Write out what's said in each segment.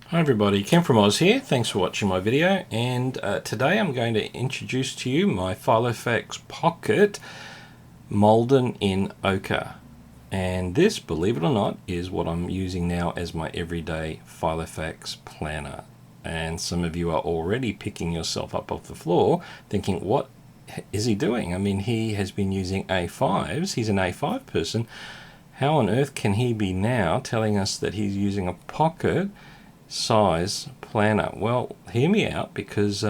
Hi everybody, Ken from Oz here. Thanks for watching my video, and today I'm going to introduce to you my Filofax Pocket Malden in Ochre. And this, believe it or not, is what I'm using now as my everyday Filofax planner. And some of you are already picking yourself up off the floor thinking, what is he doing? I mean, he has been using A5s, he's an A5 person. How on earth can he be now telling us that he's using a pocket size planner? Well, hear me out, because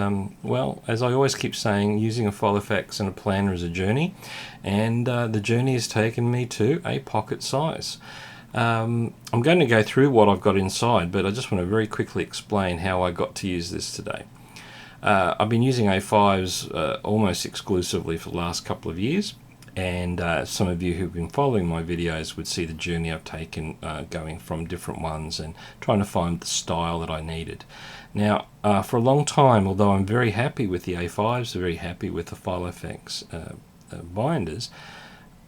well, as I always keep saying, using a Filofax and a planner is a journey, and the journey has taken me to a pocket size. I'm going to go through what I've got inside, but I just want to very quickly explain how I got to use this today. I've been using A5s almost exclusively for the last couple of years, and some of you who've been following my videos would see the journey I've taken going from different ones and trying to find the style that I needed. Now, for a long time, although I'm very happy with the A5s, very happy with the Filofax binders,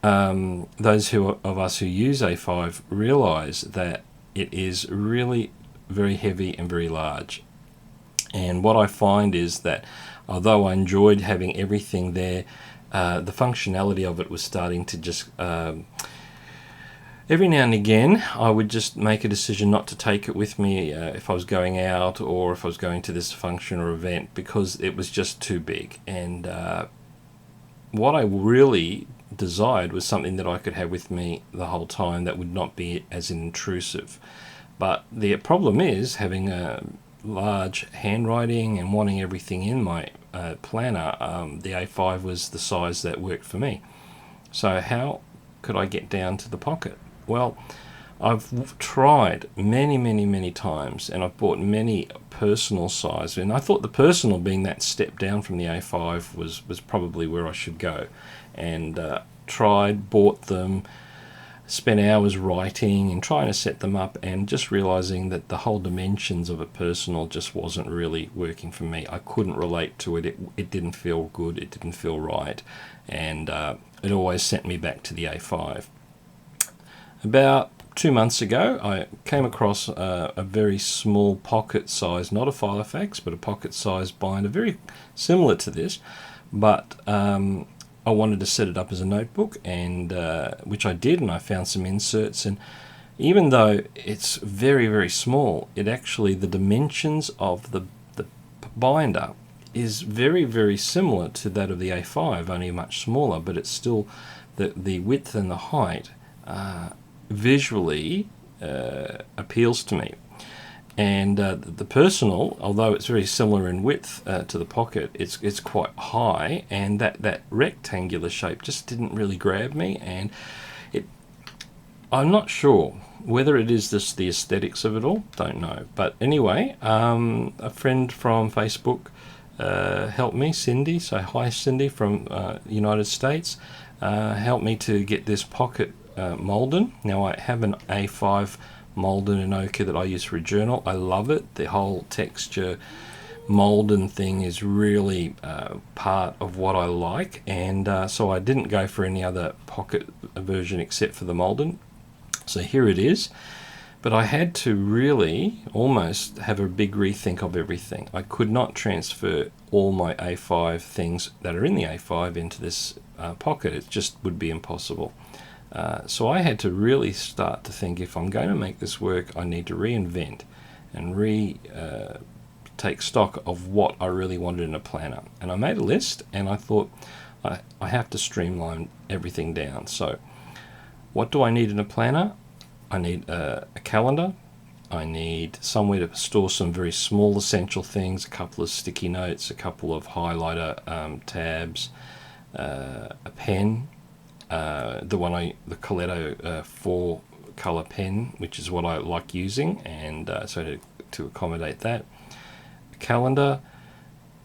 those of us who use A5 realize that it is really very heavy and very large. And what I find is that although I enjoyed having everything there, the functionality of it was starting to just every now and again I would just make a decision not to take it with me if I was going out or if I was going to this function or event, because it was just too big. And what I really desired was something that I could have with me the whole time that would not be as intrusive. But the problem is having a large handwriting and wanting everything in my planner. The A5 was the size that worked for me. So how could I get down to the pocket? Well, I've tried many times, and I've bought many personal size, and I thought the personal, being that step down from the A5, was probably where I should go. And bought them, spent hours writing and trying to set them up, and just realizing that the whole dimensions of a personal just wasn't really working for me. I couldn't relate to it. It didn't feel good. It didn't feel right. And it always sent me back to the A5. About 2 months ago, I came across a very small pocket size, not a Filofax, but a pocket size binder, very similar to this, but I wanted to set it up as a notebook, and which I did, and I found some inserts. And even though it's very small, it actually, the dimensions of the binder is very similar to that of the A5, only much smaller, but it's still the width and the height visually appeals to me. And the personal, although it's very similar in width to the pocket, it's quite high, and that rectangular shape just didn't really grab me. And I'm not sure whether it is just the aesthetics of it all, don't know. But anyway, a friend from Facebook helped me, Cindy. So hi, Cindy from United States. Helped me to get this pocket Malden. Now I have an A5 Malden and Ochre that I use for a journal. I love it. The whole texture Malden thing is really part of what I like, and so I didn't go for any other pocket version except for the Malden. So here it is. But I had to really almost have a big rethink of everything. I could not transfer all my A5 things that are in the A5 into this pocket. It just would be impossible. So I had to really start to think, if I'm going to make this work, I need to reinvent and take stock of what I really wanted in a planner. And I made a list, and I thought I have to streamline everything down. So what do I need in a planner? I need a calendar. I need somewhere to store some very small essential things, a couple of sticky notes, a couple of highlighter tabs, a pen, the Coletto 4 color pen, which is what I like using, and so to accommodate that, a calendar,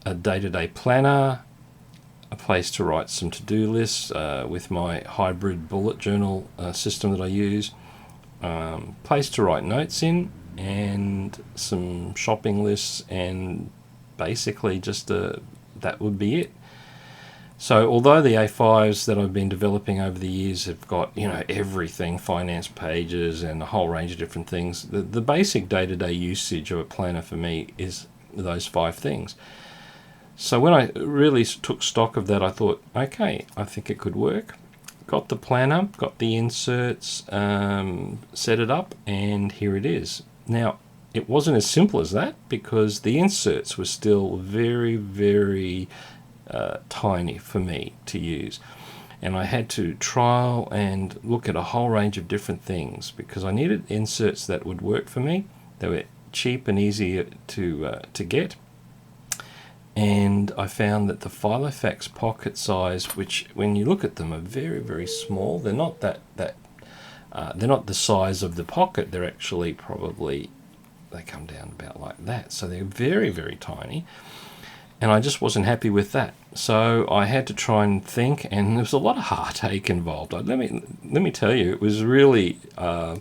a day-to-day planner, a place to write some to-do lists with my hybrid bullet journal system that I use, place to write notes in, and some shopping lists, and basically just that would be it. So although the A5s that I've been developing over the years have got, everything, finance pages and a whole range of different things, the basic day-to-day usage of a planner for me is those 5 things. So when I really took stock of that, I thought, okay, I think it could work. Got the planner, got the inserts, set it up, and here it is. Now, it wasn't as simple as that because the inserts were still very, very tiny for me to use. And I had to trial and look at a whole range of different things because I needed inserts that would work for me. They were cheap and easy to get. And I found that the Filofax pocket size, which when you look at them are very, very small. They're not they're not the size of the pocket. They're actually they come down about like that. So they're very, very tiny. And I just wasn't happy with that. So I had to try and think, and there was a lot of heartache involved. Let me tell you, it was really a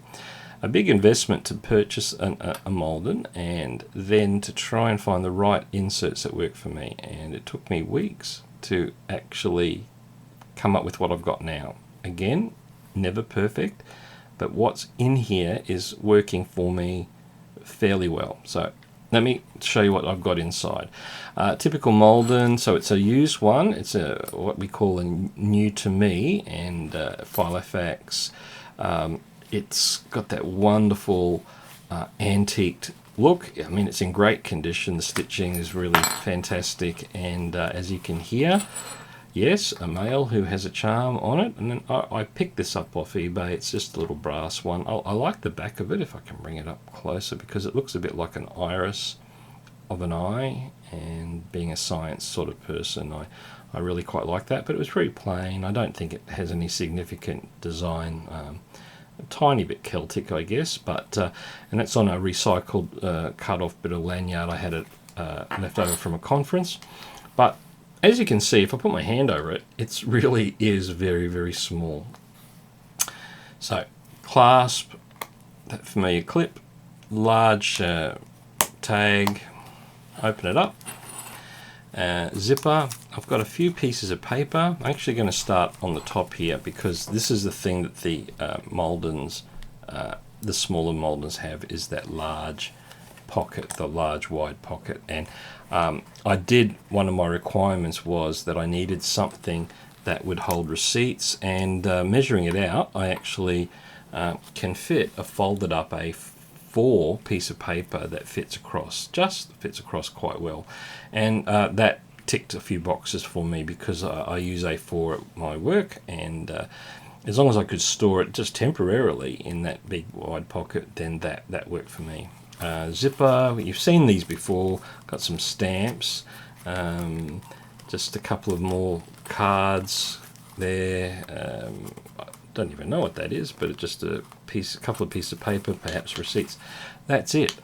big investment to purchase a Malden and then to try and find the right inserts that work for me. And it took me weeks to actually come up with what I've got now. Again, never perfect, but what's in here is working for me fairly well. So let me show you what I've got inside. Typical Malden, so it's a used one. It's what we call a new to me, and Filofax. It's got that wonderful antiqued look. I mean, it's in great condition. The stitching is really fantastic, and as you can hear, yes, a male who has a charm on it. And then I picked this up off eBay. It's just a little brass one. I like the back of it, if I can bring it up closer, because it looks a bit like an iris of an eye, and being a science sort of person, I really quite like that. But it was very plain. I don't think it has any significant design. A tiny bit Celtic, I guess, but and that's on a recycled cut-off bit of lanyard I had it left over from a conference. But as you can see, if I put my hand over it, it really is very, very small. So, clasp, that familiar clip, large tag, open it up, zipper. I've got a few pieces of paper. I'm actually going to start on the top here because this is the thing that the Maldens, the smaller Maldens have, is that large pocket, the large wide pocket. And one of my requirements was that I needed something that would hold receipts, and measuring it out, I actually can fit a folded up A4 piece of paper that fits across quite well. And that ticked a few boxes for me because I use A4 at my work, and as long as I could store it just temporarily in that big wide pocket, then that worked for me. Zipper, you've seen these before. Got some stamps, just a couple of more cards there. I don't even know what that is, but it's just a couple of pieces of paper, perhaps receipts. That's it.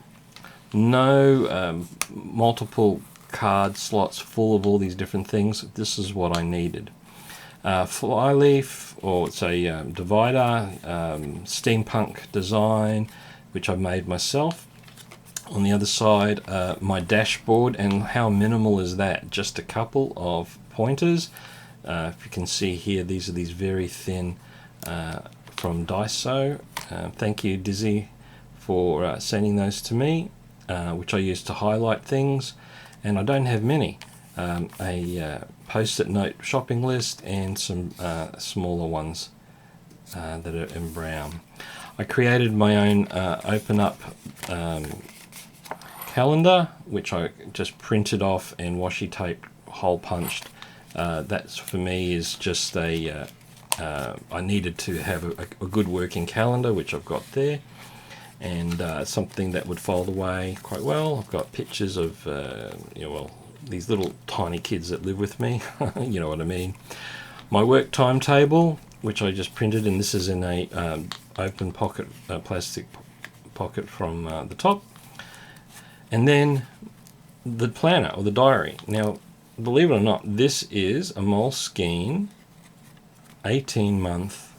No multiple card slots full of all these different things. This is what I needed. Flyleaf, or it's a divider, steampunk design, which I made myself. On the other side, my dashboard, and how minimal is that? Just a couple of pointers. If you can see here, these are these very thin from Daiso. Thank you, Dizzy, for sending those to me, which I use to highlight things. And I don't have many. A post-it note shopping list and some smaller ones that are in brown. I created my own open up calendar, which I just printed off and washi taped, hole punched. That's for me is just I needed to have a good working calendar, which I've got there, and something that would fold away quite well. I've got pictures of these little tiny kids that live with me. You know what I mean. My work timetable, which I just printed, and this is in a open pocket, plastic pocket from the top. And then the planner, or the diary. Now, believe it or not, this is a Moleskine 18-month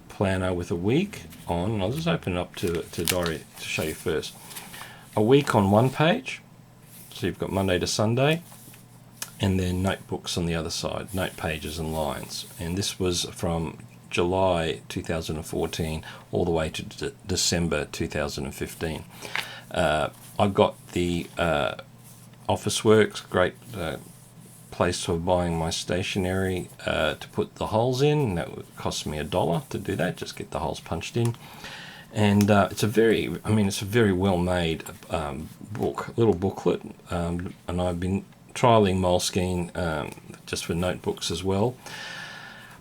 planner with a week on, and I'll just open it up to diary to show you first. A week on one page, so you've got Monday to Sunday. and then notebooks on the other side, note pages and lines. And this was from July 2014 all the way to December 2015. I've got the Officeworks, great place for buying my stationery to put the holes in. That would cost me $1 to do that, just get the holes punched in. And it's a very well made little booklet, and I've been trialing Moleskine just for notebooks as well.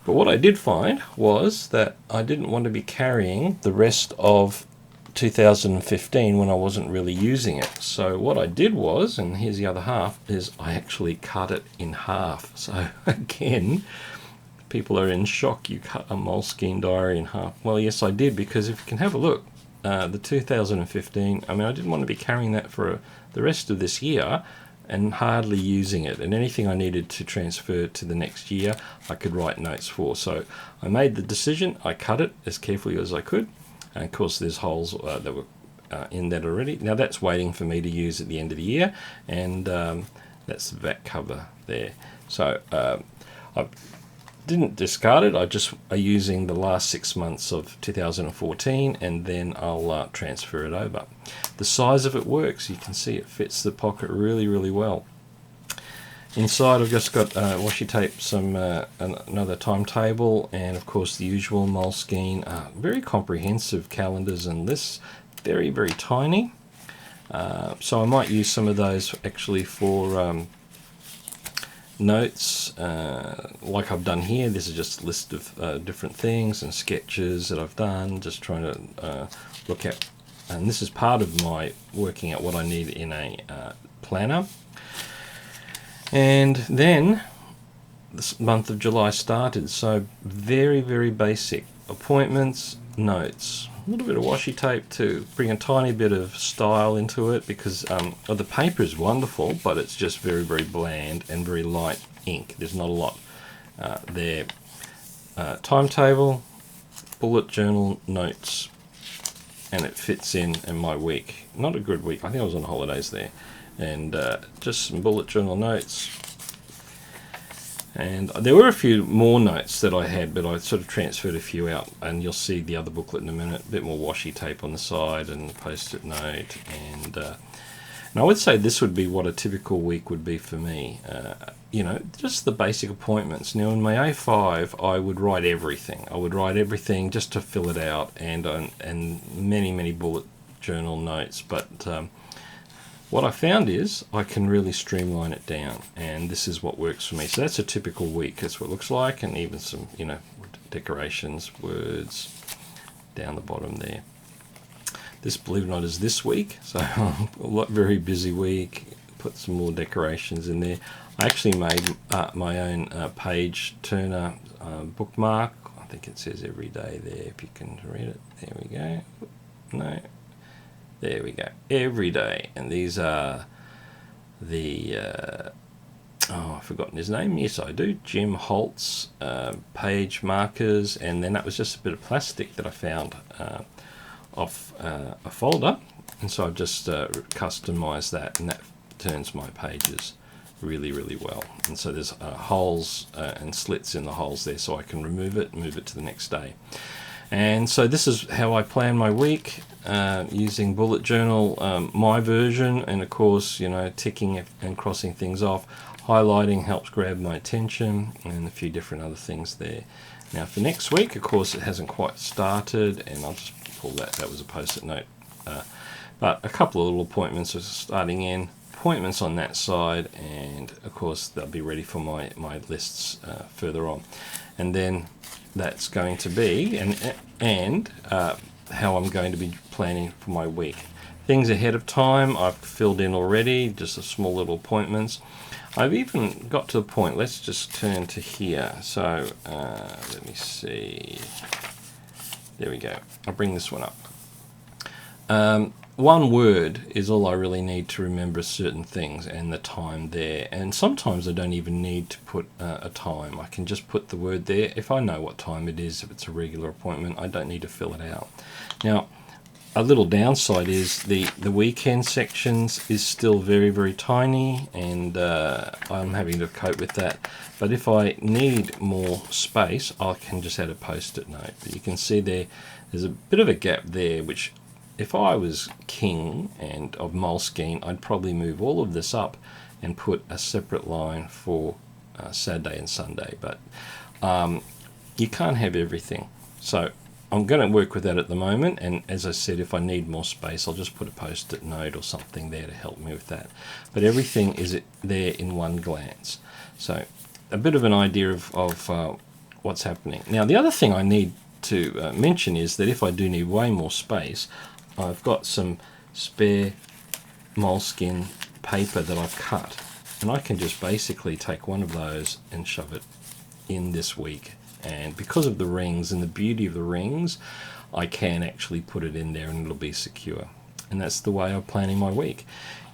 But what I did find was that I didn't want to be carrying the rest of 2015 when I wasn't really using it. So what I did was, and here's the other half, is I actually cut it in half. So again, people are in shock. You cut a Moleskine diary in half. Well, yes, I did, because if you can have a look, the 2015, I didn't want to be carrying that for the rest of this year and hardly using it. And anything I needed to transfer to the next year, I could write notes for. So I made the decision, I cut it as carefully as I could. And of course, there's holes that were in that already. Now that's waiting for me to use at the end of the year, and that's the back cover there. So I didn't discard it. I just are using the last 6 months of 2014, and then I'll transfer it over. The size of it works. You can see it fits the pocket really, really well. Inside I've just got washi tape, some another timetable, and of course the usual Moleskine, very comprehensive calendars and lists, very, very tiny. So I might use some of those actually for notes, like I've done here. This is just a list of different things and sketches that I've done, just trying to look at, and this is part of my working out what I need in a planner. And then this month of July started, so very, very basic appointments, notes, a little bit of washi tape to bring a tiny bit of style into it, because the paper is wonderful, but it's just very, very bland and very light ink. There's not a lot there. Timetable, bullet journal, notes, and it fits in my week. Not a good week. I think I was on holidays there. And just some bullet journal notes. And there were a few more notes that I had, but I sort of transferred a few out, and you'll see the other booklet in a minute. A bit more washi tape on the side and post-it note, and I would say this would be what a typical week would be for me. Just the basic appointments. Now in my A5, I would write everything. I would write everything just to fill it out, and many, many bullet journal notes, but what I found is I can really streamline it down, and this is what works for me. So that's a typical week. That's what it looks like, and even some, decorations, words down the bottom there. This, believe it or not, is this week, so a very busy week. Put some more decorations in there. I actually made my own page turner bookmark. I think it says every day there, if you can read it. There we go. No. There we go, every day. And these are the, I've forgotten his name. Yes, I do. Jim Holt's page markers. And then that was just a bit of plastic that I found off a folder. And so I've just customized that, and that turns my pages really, really well. And so there's holes and slits in the holes there, so I can remove it and move it to the next day. And so this is how I plan my week, using bullet journal, my version, and of course, ticking and crossing things off. Highlighting helps grab my attention, and a few different other things there. Now for next week, of course, it hasn't quite started, and I'll just pull that. That was a post-it note. But a couple of little appointments are starting in. Appointments on that side, and of course they'll be ready for my lists further on. And then that's going to be and how I'm going to be planning for my week. Things ahead of time I've filled in already, just a small little appointments. I've even got to the point, let's just turn to here. So let me see. There we go. I'll bring this one up. One word is all I really need to remember certain things, and the time there. And sometimes I don't even need to put a time. I can just put the word there. If I know what time it is, if it's a regular appointment, I don't need to fill it out. Now, a little downside is the weekend sections is still very, very tiny, and I'm having to cope with that. But if I need more space, I can just add a post-it note. But you can see there's a bit of a gap there, which if I was king and of Moleskine, I'd probably move all of this up and put a separate line for Saturday and Sunday. But you can't have everything. So I'm going to work with that at the moment, and as I said, if I need more space, I'll just put a post-it note or something there to help me with that. But everything is there in one glance. So a bit of an idea of what's happening. Now, the other thing I need to mention is that if I do need way more space, I've got some spare moleskin paper that I've cut, and I can just basically take one of those and shove it in this week. And because of the rings and the beauty of the rings, I can actually put it in there and it'll be secure. And that's the way I'm planning my week.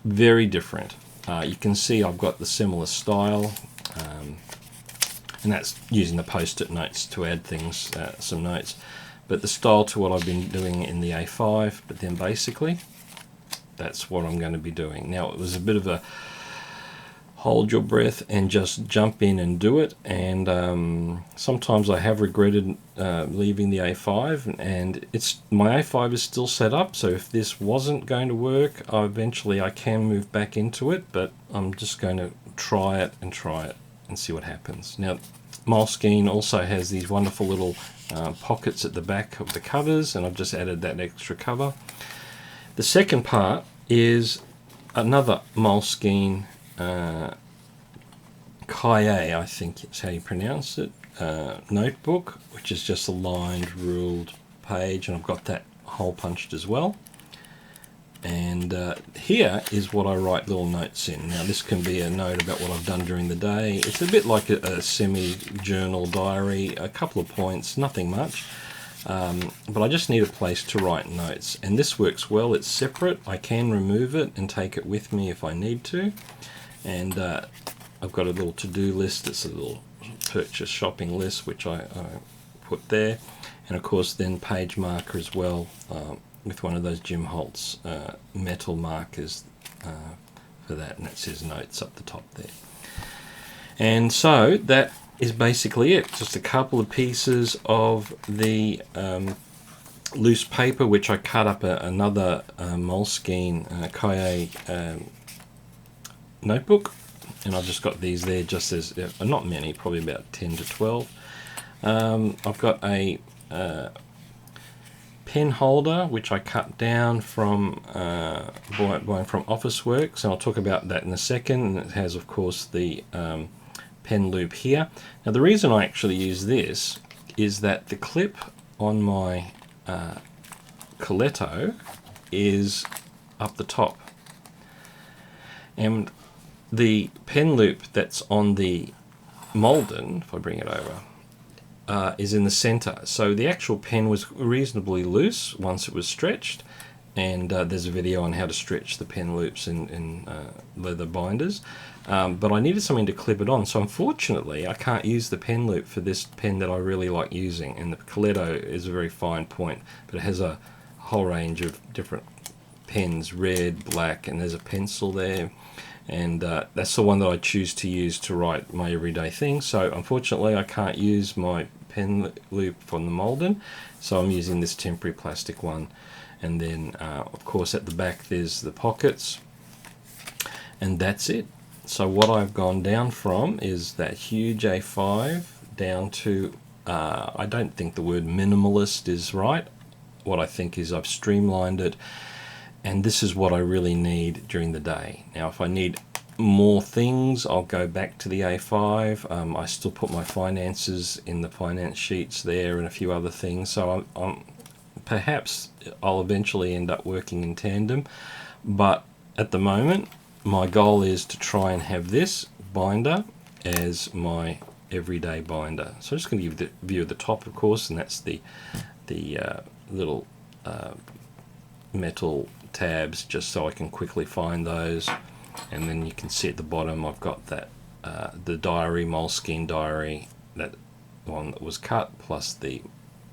Very different. You can see I've got the similar style, and that's using the post-it notes to add things, some notes. But the style to what I've been doing in the A5, but then basically that's what I'm going to be doing. Now, it was a bit of a hold your breath and just jump in and do it, and sometimes I have regretted leaving the A5, and my A5 is still set up, so if this wasn't going to work, eventually I can move back into it, but I'm just going to try it and see what happens. Now, Moleskine also has these wonderful little pockets at the back of the covers, and I've just added that extra cover. The second part is another Moleskine Kaye, I think is how you pronounce it, notebook, which is just a lined, ruled page, and I've got that hole punched as well. And here is what I write little notes in. Now, this can be a note about what I've done during the day. It's a bit like a semi-journal diary, a couple of points, nothing much. But I just need a place to write notes, and this works well. It's separate. I can remove it and take it with me if I need to. And I've got a little to-do list. It's a little purchase shopping list, which I put there. And of course then page marker as well, with one of those Jim Holtz metal markers for that, and it says notes up the top there. And so that is basically it. Just a couple of pieces of the loose paper, which I cut up another Moleskine Kaye notebook, and I've just got these there just as, not many, probably about 10 to 12. I've got a pen holder which I cut down from buying from Officeworks, and I'll talk about that in a second. And it has, of course, the pen loop here. Now, the reason I actually use this is that the clip on my Coletto is up the top, and the pen loop that's on the Malden, if I bring it over, is in the center. So the actual pen was reasonably loose once it was stretched, and there's a video on how to stretch the pen loops in leather binders. But I needed something to clip it on, so unfortunately I can't use the pen loop for this pen that I really like using. And the Coletto is a very fine point, but it has a whole range of different pens, red, black, and there's a pencil there. And that's the one that I choose to use to write my everyday things. So unfortunately I can't use my pen loop from the Malden, so I'm using this temporary plastic one. And then of course at the back there's the pockets, and that's it. So what I've gone down from is that huge A5 down to, I don't think the word minimalist is right. What I think is I've streamlined it, and this is what I really need during the day. Now, if I need more things, I'll go back to the A5. I still put my finances in the finance sheets there and a few other things. So perhaps I'll eventually end up working in tandem. But at the moment, my goal is to try and have this binder as my everyday binder. So I'm just going to give the view of the top, of course, and that's the little metal tabs, just so I can quickly find those. And then you can see at the bottom I've got that the diary, Moleskine diary, that one that was cut, plus the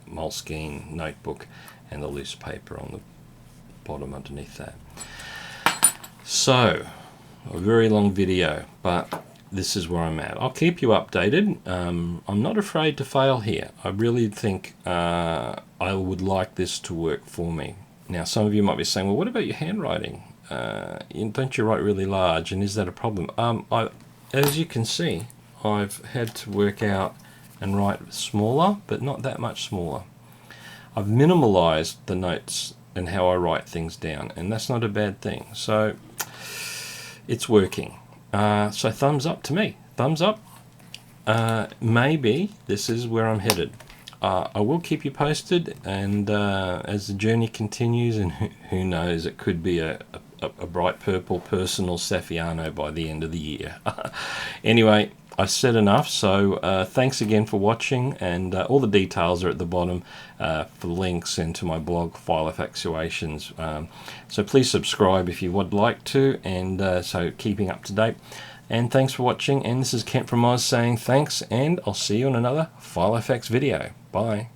Moleskine notebook and the loose paper on bottom underneath that. So, a very long video, but this is where I'm at. I'll keep you updated. I'm not afraid to fail here. I really think I would like this to work for me. Now, some of you might be saying, well, what about your handwriting? Don't you write really large, and is that a problem? As you can see, I've had to work out and write smaller, but not that much smaller. I've minimalized the notes and how I write things down, and that's not a bad thing. So it's working. So thumbs up to me. Thumbs up. Maybe this is where I'm headed. I will keep you posted, and as the journey continues, and who knows, it could be a bright purple personal Saffiano by the end of the year. Anyway, I've said enough, so thanks again for watching, and all the details are at the bottom for links into my blog, Filofaxuations. So please subscribe if you would like to, and so keeping up to date. And thanks for watching, and this is Kent from Oz saying thanks, and I'll see you in another Filofax video. Bye.